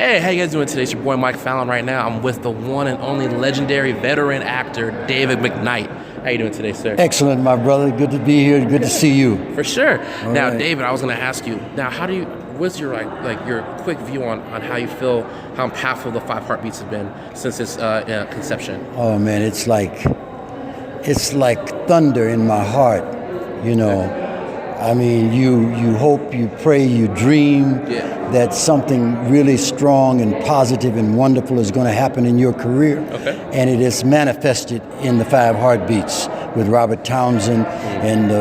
Hey, how you guys doing today? It's your boy Mike Fallon right now. I'm with the one and only legendary veteran actor, David Mcknight. How you doing today, sir? Excellent, my brother. Good to be here. Good to see you. For sure. All now, right. David, I was going to ask you, now what's your your quick view on how you feel, how impactful the Five Heartbeats have been since its conception? Oh man, it's like thunder in my heart, you know. I mean, you hope, you pray, you dream that something really strong and positive and wonderful is going to happen in your career. Okay. And it is manifested in the Five Heartbeats with Robert Townsend and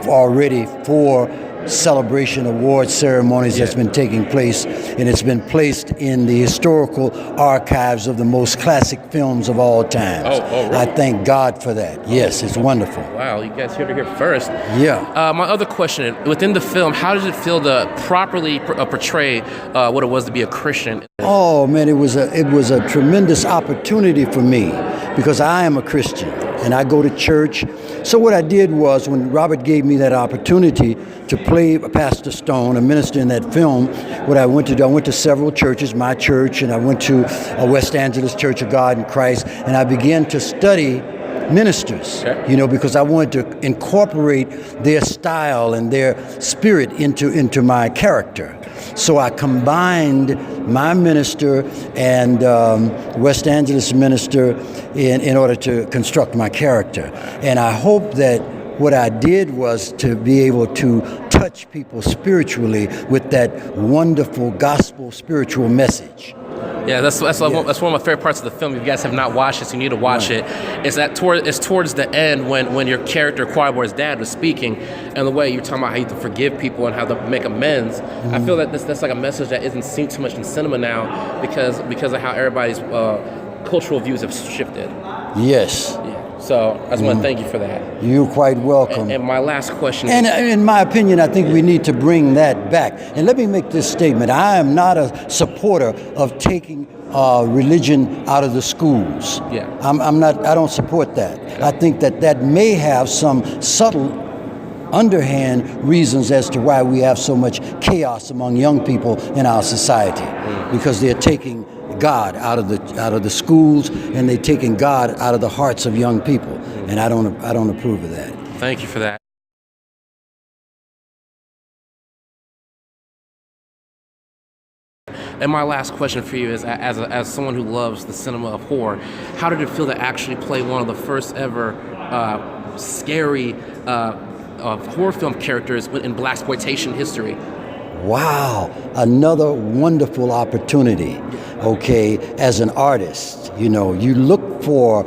already 4 celebration award ceremonies that's been taking place, and it's been placed in the historical archives of the most classic films of all times. Oh, really? I thank God for that. Yes, it's wonderful. Wow, you guys heard it here first. Yeah. My other question, within the film, how did it feel to properly portray what it was to be a Christian? Oh man, it was a tremendous opportunity for me because I am a Christian and I go to church. So what I did was, when Robert gave me that opportunity to play Pastor Stone, a minister in that film, what I went to several churches, my church, and I went to West Angeles Church of God in Christ, and I began to study ministers, you know, because I wanted to incorporate their style and their spirit into my character. So I combined my minister and West Angeles minister in order to construct my character. And I hope that what I did was to be able to touch people spiritually with that wonderful gospel spiritual message. Yeah, that's one of my favorite parts of the film. If you guys have not watched it, so you need to watch it. It's towards the end when your character, Choirboy's dad, was speaking, and the way you're talking about how you have to forgive people and how to make amends. Mm-hmm. I feel that that's like a message that isn't seen too much in cinema now because of how everybody's cultural views have shifted. Yes. Yeah. So I just want to thank you for that. You're quite welcome. And my last question. And in my opinion, I think we need to bring that back. And let me make this statement. I am not a supporter of taking religion out of the schools. Yeah. I don't support that. I think that may have some subtle underhand reasons as to why we have so much chaos among young people in our society, because they're taking God out of the schools, and they're taking God out of the hearts of young people, and I don't approve of that. Thank you for that. And my last question for you is, as someone who loves the cinema of horror, how did it feel to actually play one of the first ever scary horror film characters in blaxploitation history? Wow, another wonderful opportunity. Okay, as an artist, you know, you look for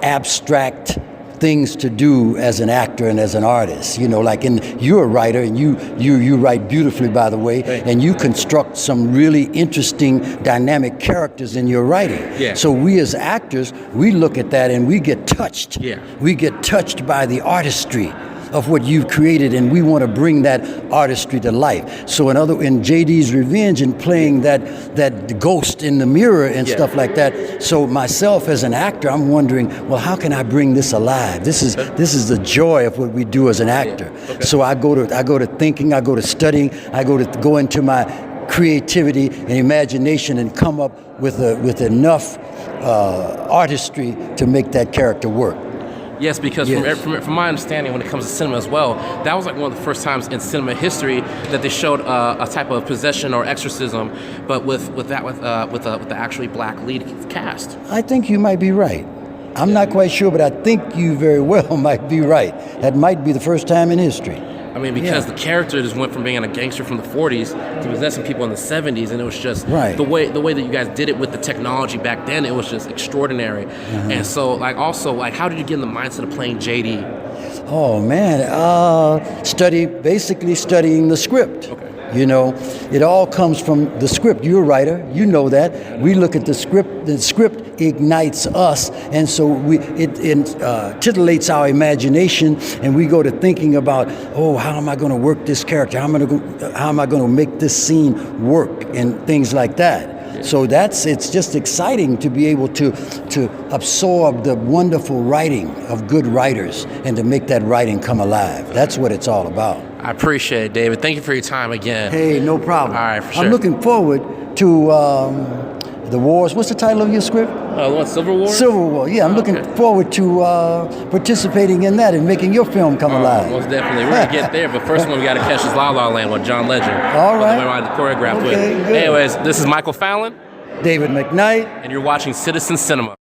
abstract things to do as an actor and as an artist. You know, like you're a writer, and you write beautifully, by the way, and you construct some really interesting dynamic characters in your writing. Yeah. So we as actors, we look at that and we get touched. Yeah. We get touched by the artistry of what you've created, and we want to bring that artistry to life. So in JD's Revenge, and playing that ghost in the mirror and stuff like that. So myself as an actor, I'm wondering, well, how can I bring this alive? This is the joy of what we do as an actor. Yeah. Okay. So I go to thinking, I go to studying, I go into my creativity and imagination and come up with enough artistry to make that character work. Yes, because from my understanding, when it comes to cinema as well, that was like one of the first times in cinema history that they showed a type of possession or exorcism, but with the actually black lead cast. I think you might be right. I'm not quite sure, but I think you very well might be right. That might be the first time in history. I mean, because the character just went from being a gangster from the 40s to possessing people in the 70s, and it was just the way that you guys did it with the technology back then. It was just extraordinary. And so, how did you get in the mindset of playing JD? Oh man, basically studying the script. Okay. You know, it all comes from the script. You're a writer, you know that. We look at the script. The script ignites us, and so it titillates our imagination, and we go to thinking about, oh, how am I going to work this character? How am I going to make this scene work, and things like that. So it's just exciting to be able to absorb the wonderful writing of good writers and to make that writing come alive. That's what it's all about. I appreciate it, David. Thank you for your time again. Hey, no problem. All right, for sure. I'm looking forward to the wars. What's the title of your script? What, Civil War? Civil War. Yeah, I'm looking forward to participating in that and making your film come alive. Most definitely. We're going to get there, but first one we got to catch is La La Land with John Legend. All right. The choreographed with. Okay, good. Anyways, this is Michael Fallon. David Mcknight. And you're watching Citizen Cinema.